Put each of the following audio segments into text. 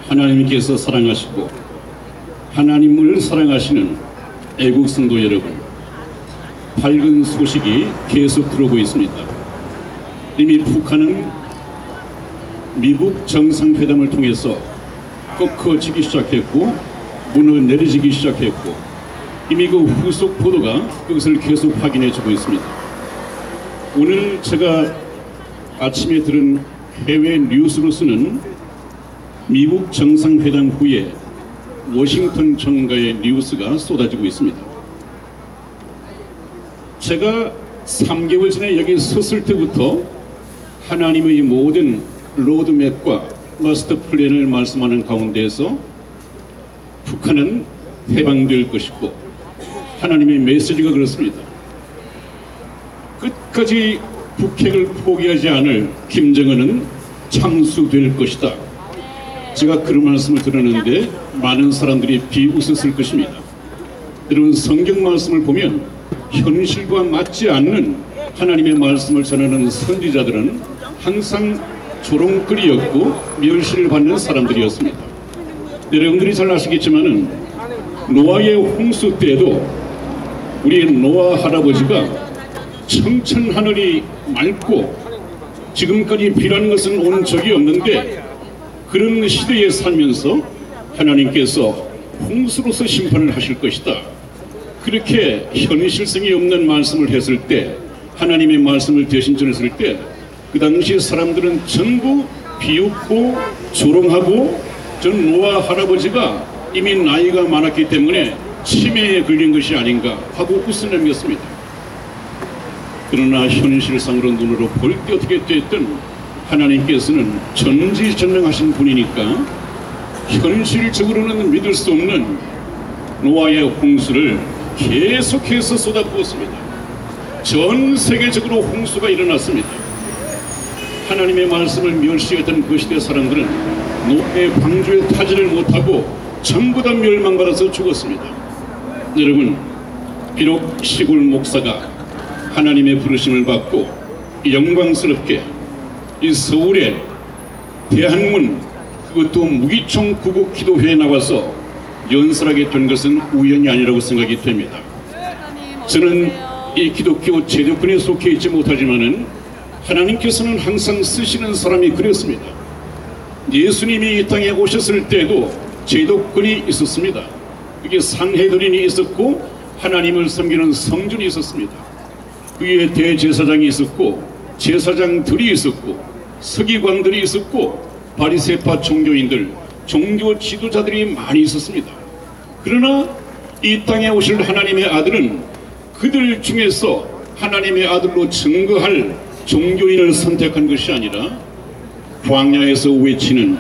하나님께서 사랑하시고 하나님을 사랑하시는 애국 성도 여러분, 밝은 소식이 계속 들어오고 있습니다. 이미 북한은 미국 정상회담을 통해서 꺾어지기 시작했고 무너내리기 시작했고, 이미 그 후속 보도가 그것을 계속 확인해주고 있습니다. 오늘 제가 아침에 들은 해외 뉴스로서는 미국 정상회담 후에 워싱턴 정가의 뉴스가 쏟아지고 있습니다. 제가 3개월 전에 여기 섰을 때부터 하나님의 모든 로드맵과 마스터 플랜을 말씀하는 가운데에서 북한은 해방될 것이고, 하나님의 메시지가 그렇습니다. 끝까지 북핵을 포기하지 않을 김정은은 참수될 것이다. 제가 그런 말씀을 들었는데 많은 사람들이 비웃었을 것입니다. 여러분, 성경 말씀을 보면 현실과 맞지 않는 하나님의 말씀을 전하는 선지자들은 항상 조롱거리였고 멸시를 받는 사람들이었습니다. 여러분들이 잘 아시겠지만은 노아의 홍수 때에도 우리 노아 할아버지가 청천하늘이 맑고 지금까지 비라는 것은 온 적이 없는데, 그런 시대에 살면서 하나님께서 홍수로서 심판을 하실 것이다, 그렇게 현실성이 없는 말씀을 했을 때, 하나님의 말씀을 대신 전했을 때, 그 당시 사람들은 전부 비웃고 조롱하고, 전 노아 할아버지가 이미 나이가 많았기 때문에 치매에 걸린 것이 아닌가 하고 웃어넘겼습니다. 그러나 현실상으로 눈으로 볼 때 어떻게 됐든 하나님께서는 전지전능하신 분이니까 현실적으로는 믿을 수 없는 노아의 홍수를 계속해서 쏟아부었습니다. 전 세계적으로 홍수가 일어났습니다. 하나님의 말씀을 멸시했던 그 시대 사람들은 노아의 방주에 타지를 못하고 전부 다 멸망받아서 죽었습니다. 여러분, 비록 시골 목사가 하나님의 부르심을 받고 영광스럽게 이 서울의 대한문, 그것도 무기총 구국 기도회에 나와서 연설하게 된 것은 우연이 아니라고 생각이 됩니다. 저는 이 기독교 제도권에 속해 있지 못하지만은 하나님께서는 항상 쓰시는 사람이 그랬습니다. 예수님이 이 땅에 오셨을 때도 제도권이 있었습니다. 그게 상헤드린이 있었고 하나님을 섬기는 성전이 있었습니다. 그게 대제사장이 있었고 제사장들이 있었고 서기관들이 있었고 바리새파 종교인들, 종교 지도자들이 많이 있었습니다. 그러나 이 땅에 오실 하나님의 아들은 그들 중에서 하나님의 아들로 증거할 종교인을 선택한 것이 아니라 광야에서 외치는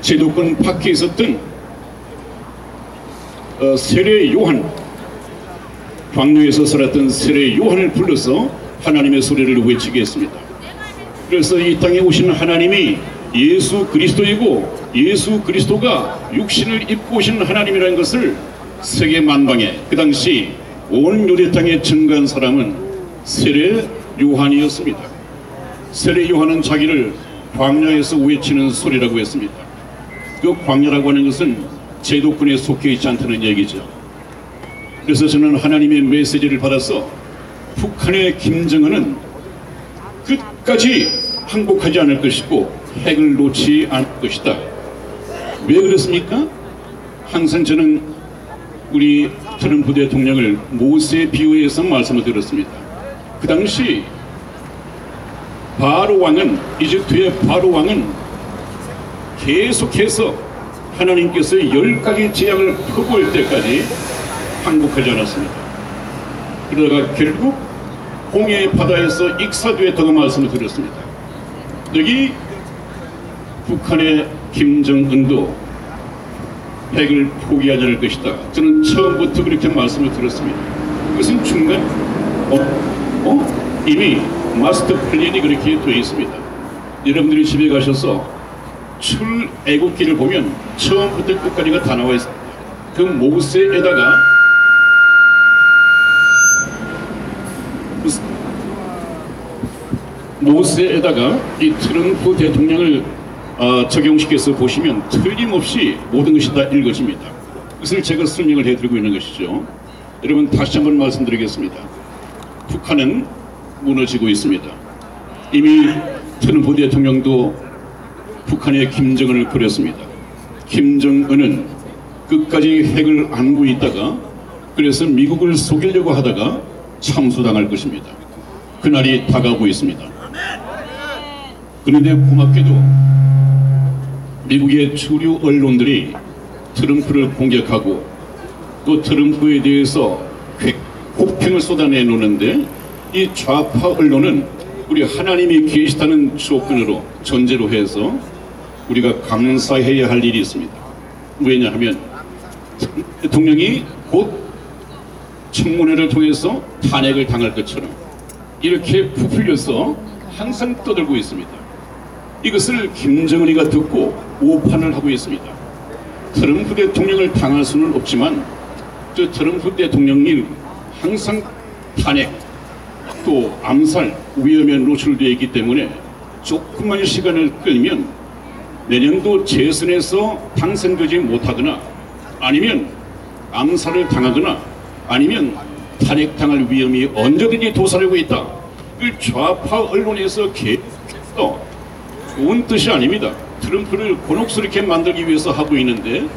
제도권 밖에 있었던 세례 요한, 광야에서 살았던 세례 요한을 불러서 하나님의 소리를 외치게 했습니다. 그래서 이 땅에 오신 하나님이 예수 그리스도이고 예수 그리스도가 육신을 입고 오신 하나님이라는 것을 세계 만방에 그 당시 온 유대 땅에 증거한 사람은 세례 요한이었습니다. 세례 요한은 자기를 광야에서 외치는 소리라고 했습니다. 그 광야라고 하는 것은 제도권에 속해 있지 않다는 얘기죠. 그래서 저는 하나님의 메시지를 받아서 북한의 김정은은 끝까지 항복하지 않을 것이고 핵을 놓지 않을 것이다. 왜 그렇습니까? 항상 저는 우리 트럼프 대통령을 모세에 비유해서 말씀을 드렸습니다. 그 당시 바로 왕은, 이집트의 바로 왕은 계속해서 하나님께서 10가지 재앙을 펴볼 때까지 항복하지 않았습니다. 그러다가 결국 홍해 바다에서 익사되었다고 말씀을 드렸습니다. 여기 북한의 김정은도 핵을 포기하지 않을 것이다. 저는 처음부터 그렇게 말씀을 드렸습니다. 그것은 중간 이미 마스터 플랜이 그렇게 되어 있습니다. 여러분들이 집에 가셔서 출애굽기를 보면 처음부터 끝까지가 다 나와 있습니다. 그 모세에다가 모세에다가 이 트럼프 대통령을 적용시켜서 보시면 틀림없이 모든 것이 다 읽어집니다. 그것을 제가 설명을 해드리고 있는 것이죠. 여러분, 다시 한번 말씀드리겠습니다. 북한은 무너지고 있습니다. 이미 트럼프 대통령도 북한의 김정은을 그렸습니다. 김정은은 끝까지 핵을 안고 있다가, 그래서 미국을 속이려고 하다가 참수당할 것입니다. 그날이 다가오고 있습니다. 그런데 고맙게도 미국의 주류 언론들이 트럼프를 공격하고 또 트럼프에 대해서 혹평을 쏟아내 놓는데, 이 좌파 언론은 우리 하나님이 계시다는 조건으로 전제로 해서 우리가 감사해야 할 일이 있습니다. 왜냐하면 대통령이 곧 청문회를 통해서 탄핵을 당할 것처럼 이렇게 부풀려서 항상 떠들고 있습니다. 이것을 김정은이가 듣고 오판을 하고 있습니다. 트럼프 대통령을 당할 수는 없지만 저 트럼프 대통령이 항상 탄핵 또 암살 위험에 노출되어 있기 때문에 조금만 시간을 끌면 내년도 재선에서 당선되지 못하거나 아니면 암살을 당하거나 아니면 탄핵당할 위험이 언제든지 도사리고 있다. 그 좌파 언론에서 계속 좋은 뜻이 아닙니다. 트럼프를 곤혹스럽게 만들기 위해서 하고 있는데,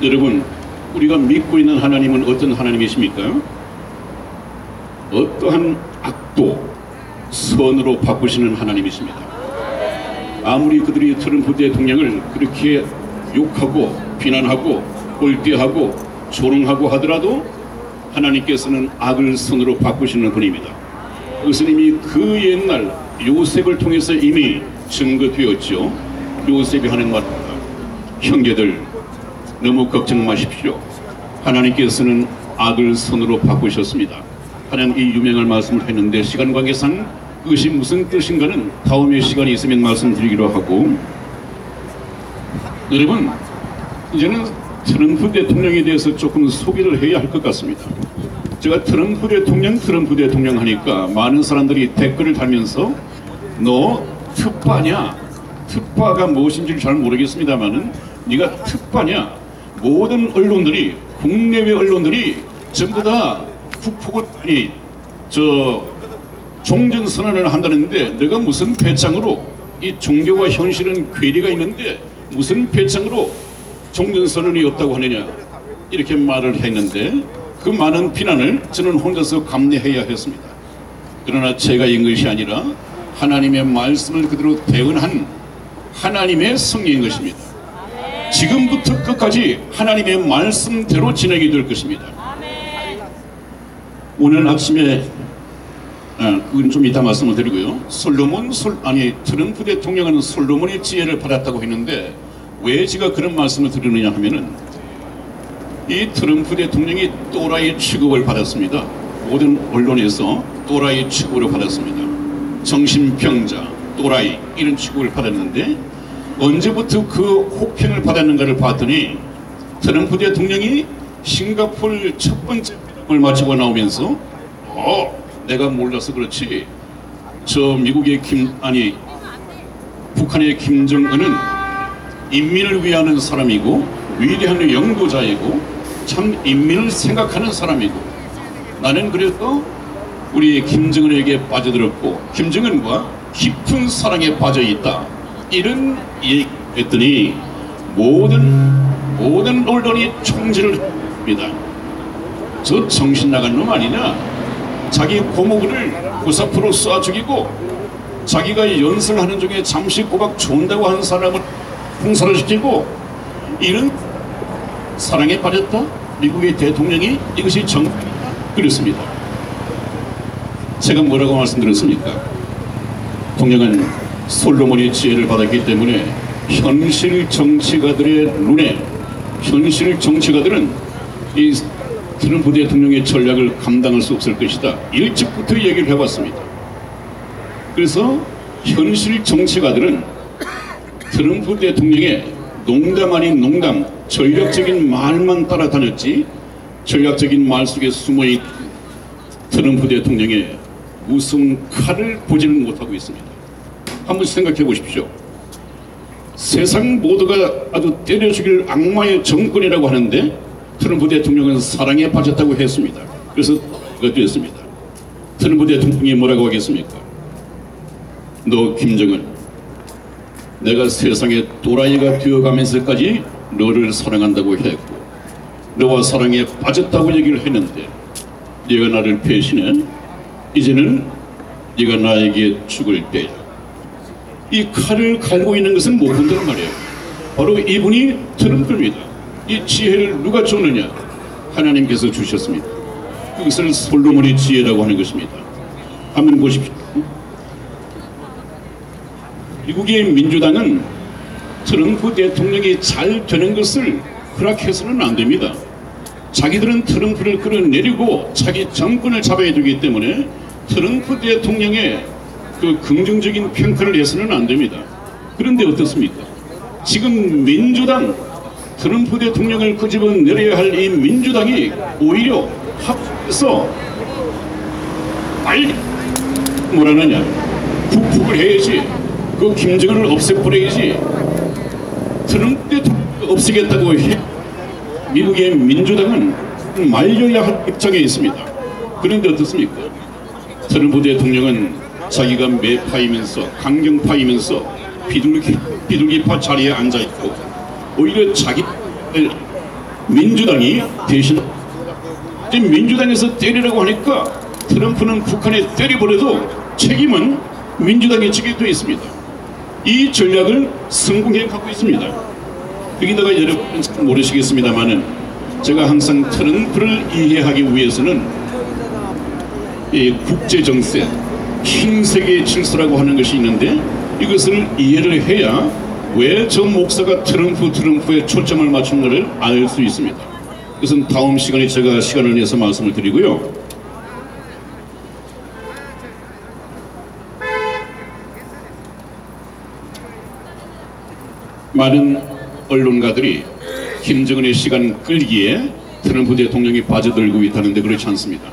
여러분, 우리가 믿고 있는 하나님은 어떤 하나님이십니까? 어떠한 악도 선으로 바꾸시는 하나님이십니다. 아무리 그들이 트럼프 대통령을 그렇게 욕하고 비난하고 꼴대하고 조롱하고 하더라도 하나님께서는 악을 선으로 바꾸시는 분입니다. 그것은 이미 그 옛날 요셉을 통해서 이미 증거되었죠. 요셉이 하는 말입니다. 형제들, 너무 걱정 마십시오. 하나님께서는 악을 선으로 바꾸셨습니다. 하는 이 유명한 말씀을 했는데, 시간 관계상 그것이 무슨 뜻인가는 다음에 시간이 있으면 말씀드리기로 하고, 여러분, 이제는 트럼프 대통령에 대해서 조금 소개를 해야 할 것 같습니다. 제가 트럼프 대통령 하니까 많은 사람들이 댓글을 달면서 너 특파냐? 특파가 무엇인지를 잘 모르겠습니다만은 네가 특파냐? 모든 언론들이, 국내외 언론들이 전부 다 국폭을 종전선언을 한다는데, 내가 무슨 배짱으로, 이 종교와 현실은 괴리가 있는데 무슨 배짱으로 종전선언이 없다고 하느냐, 이렇게 말을 했는데, 그 많은 비난을 저는 혼자서 감내해야 했습니다. 그러나 제가 인 것이 아니라 하나님의 말씀을 그대로 대언한 하나님의 성령인 것입니다. 지금부터 끝까지 하나님의 말씀대로 진행이 될 것입니다. 오늘 아침에 그건 좀 이따 말씀을 드리고요. 트럼프 대통령은 솔로몬의 지혜를 받았다고 했는데, 왜 제가 그런 말씀을 드리느냐 하면은, 이 트럼프 대통령이 또라이 취급을 받았습니다. 모든 언론에서 또라이 취급을 받았습니다. 정신병자, 또라이, 이런 취급을 받았는데, 언제부터 그 혹평을 받았는가를 봤더니, 트럼프 대통령이 싱가포르 첫 번째 을 마치고 나오면서 내가 몰라서 그렇지, 저 미국의 북한의 김정은은 인민을 위하는 사람이고 위대한 영도자이고 참 인민을 생각하는 사람이고, 나는 그래서 우리 김정은에게 빠져들었고 김정은과 깊은 사랑에 빠져있다, 이런 얘기했더니 모든 언론이 총질을 합니다. 저 정신 나간 놈 아니냐? 자기 고모를 구사프로 쏴 죽이고 자기가 연설하는 중에 잠시 꼬박 좋은다고 하는 사람을 풍사를 시키고, 이런 사랑에 빠졌다? 미국의 대통령이 이것이 그렇습니다. 제가 뭐라고 말씀드렸습니까? 대통령은 솔로몬의 지혜를 받았기 때문에 현실 정치가들의 눈에, 현실 정치가들은 이 트럼프 대통령의 전략을 감당할 수 없을 것이다, 일찍부터 얘기를 해왔습니다. 그래서 현실 정치가들은 트럼프 대통령의 농담 아닌 농담, 전략적인 말만 따라다녔지, 전략적인 말 속에 숨어있는 트럼프 대통령의 무슨 칼을 보지는 못하고 있습니다. 한번 생각해 보십시오. 세상 모두가 아주 때려 죽일 악마의 정권이라고 하는데 트럼프 대통령은 사랑에 빠졌다고 했습니다. 그래서 그가 됐습니다. 트럼프 대통령이 뭐라고 하겠습니까? 너 김정은, 내가 세상에 또라이가 되어가면서까지 너를 사랑한다고 했고 너와 사랑에 빠졌다고 얘기를 했는데 네가 나를 배신해? 이제는 네가 나에게 죽을 때야. 이 칼을 갈고 있는 것은 모분들 말이에요. 바로 이분이 트럼프입니다. 이 지혜를 누가 줬느냐? 하나님께서 주셨습니다. 그것을 솔로몬의 지혜라고 하는 것입니다. 한번 보십시오. 미국의 민주당은 트럼프 대통령이 잘 되는 것을 허락해서는 안 됩니다. 자기들은 트럼프를 끌어내리고 자기 정권을 잡아야 되기 때문에 트럼프 대통령의 그 긍정적인 평가를 해서는 안 됩니다. 그런데 어떻습니까? 지금 민주당, 트럼프 대통령을 끄집어내려야 할 이 민주당이 오히려 합해서 빨리 뭐라느냐, 북북을 해야지, 그 김정은을 없애버려야지, 트럼프 대통령을 없애겠다고 해. 미국의 민주당은 말려야 할 입장에 있습니다. 그런데 어떻습니까? 트럼프 대통령은 자기가 매파이면서 강경파이면서 비둘기파 자리에 앉아있고 오히려 자기 민주당이 대신 민주당에서 때리라고 하니까 트럼프는 북한에 때려버려도 책임은 민주당이 지게 되어 있습니다. 이 전략을 성공해 갖고 있습니다. 여기다가 여러분은 잘 모르시겠습니다만은 제가 항상 트럼프를 이해하기 위해서는 이 국제정세, 신세계 질서라고 하는 것이 있는데 이것을 이해를 해야 왜 저 목사가 트럼프에 초점을 맞춘가를 알 수 있습니다. 그것은 다음 시간에 제가 시간을 내서 말씀을 드리고요. 많은 언론가들이 김정은의 시간 끌기에 트럼프 대통령이 빠져들고 있다는데 그렇지 않습니다.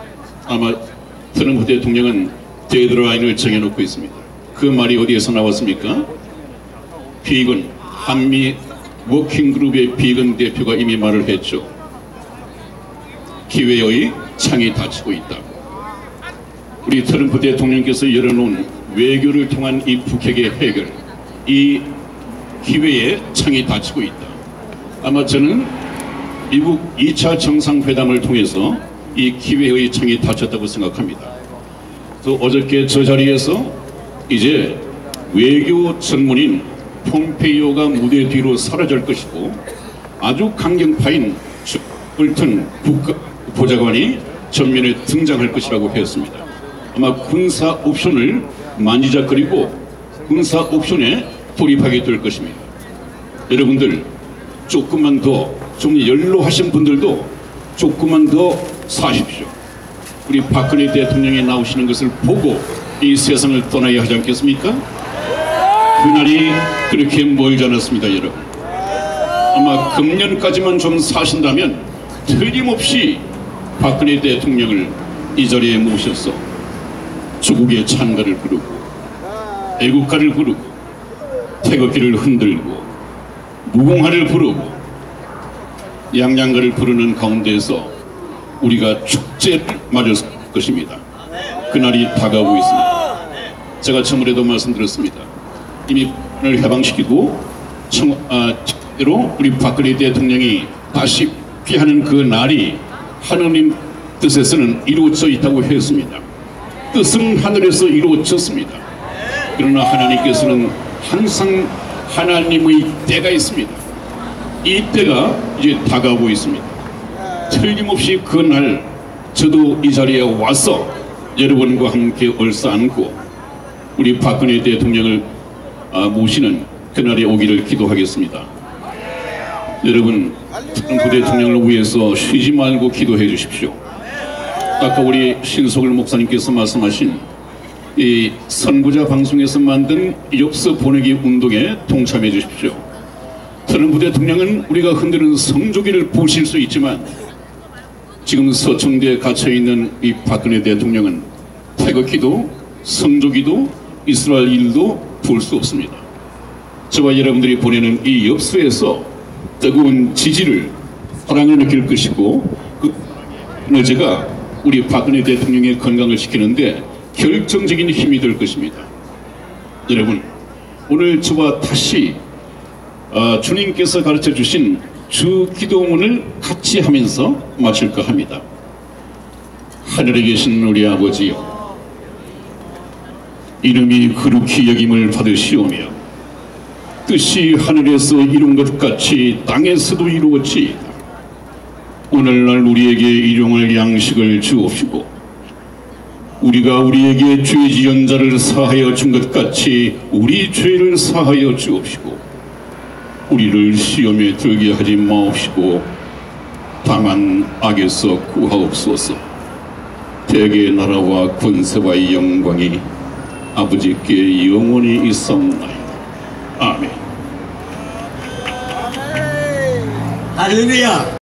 아마 트럼프 대통령은 데드라인을 정해놓고 있습니다. 그 말이 어디에서 나왔습니까? 비건, 한미 워킹그룹의 비건 대표가 이미 말을 했죠. 기회의 창이 닫히고 있다. 우리 트럼프 대통령께서 열어놓은 외교를 통한 이 북핵의 해결, 이 기회의 창이 닫히고 있다. 아마 저는 미국 2차 정상회담을 통해서 이 기회의 창이 닫혔다고 생각합니다. 또 어저께 저 자리에서 이제 외교 전문인 폼페이오가 무대 뒤로 사라질 것이고 아주 강경파인 볼턴 국가보좌관이 전면에 등장할 것이라고 했습니다. 아마 군사 옵션을 만지작거리고 군사 옵션에 돌입하게 될 것입니다. 여러분들 조금만 더, 좀 연로하신 분들도 조금만 더 사십시오. 우리 박근혜 대통령이 나오시는 것을 보고 이 세상을 떠나야 하지 않겠습니까? 그날이 그렇게 멀지 않았습니다, 여러분. 아마 금년까지만 좀 사신다면 틀림없이 박근혜 대통령을 이 자리에 모셔서 조국의 찬가를 부르고 애국가를 부르고 태극기를 흔들고 무공화를 부르고 양양가를 부르는 가운데에서 우리가 축제를 맞을 것입니다. 그날이 다가오고 있습니다. 제가 처음에도 말씀드렸습니다. 이미 을 해방시키고 우리 박근혜 대통령이 다시 피하는 그 날이 하느님 뜻에서는 이루어져 있다고 했습니다. 뜻은 하늘에서 이루어졌습니다. 그러나 하나님께서는 항상 하나님의 때가 있습니다. 이 때가 이제 다가오고 있습니다. 틀림없이 그날 저도 이 자리에 와서 여러분과 함께 얼싸안고 우리 박근혜 대통령을 모시는 그날이 오기를 기도하겠습니다. 여러분, 트럼프 대통령을 위해서 쉬지 말고 기도해 주십시오. 아까 우리 신속을 목사님께서 말씀하신 이 선구자 방송에서 만든 엽서 보내기 운동에 동참해 주십시오. 트럼프 대통령은 우리가 흔드는 성조기를 보실 수 있지만 지금 서청대에 갇혀있는 이 박근혜 대통령은 태극기도 성조기도 이스라엘 일도 볼 수 없습니다. 저와 여러분들이 보내는 이 엽서에서 뜨거운 지지를, 사랑을 느낄 것이고, 그 에너지가 우리 박근혜 대통령의 건강을 지키는데 결정적인 힘이 될 것입니다. 여러분, 오늘 저와 다시 주님께서 가르쳐 주신 주 기도문을 같이 하면서 마칠까 합니다. 하늘에 계신 우리 아버지여, 이름이 거룩히 여김을 받으시오며 뜻이 하늘에서 이룬 것 같이 땅에서도 이루어지이다. 오늘날 우리에게 일용할 양식을 주옵시고 우리가 우리에게 죄 지은 자를 사하여 준 것 같이 우리 죄를 사하여 주옵시고 우리를 시험에 들게 하지 마옵시고 다만 악에서 구하옵소서. 대개 나라와 권세와 영광이 아버지께 영원히 있사옵나이다. 아멘. 할렐루야.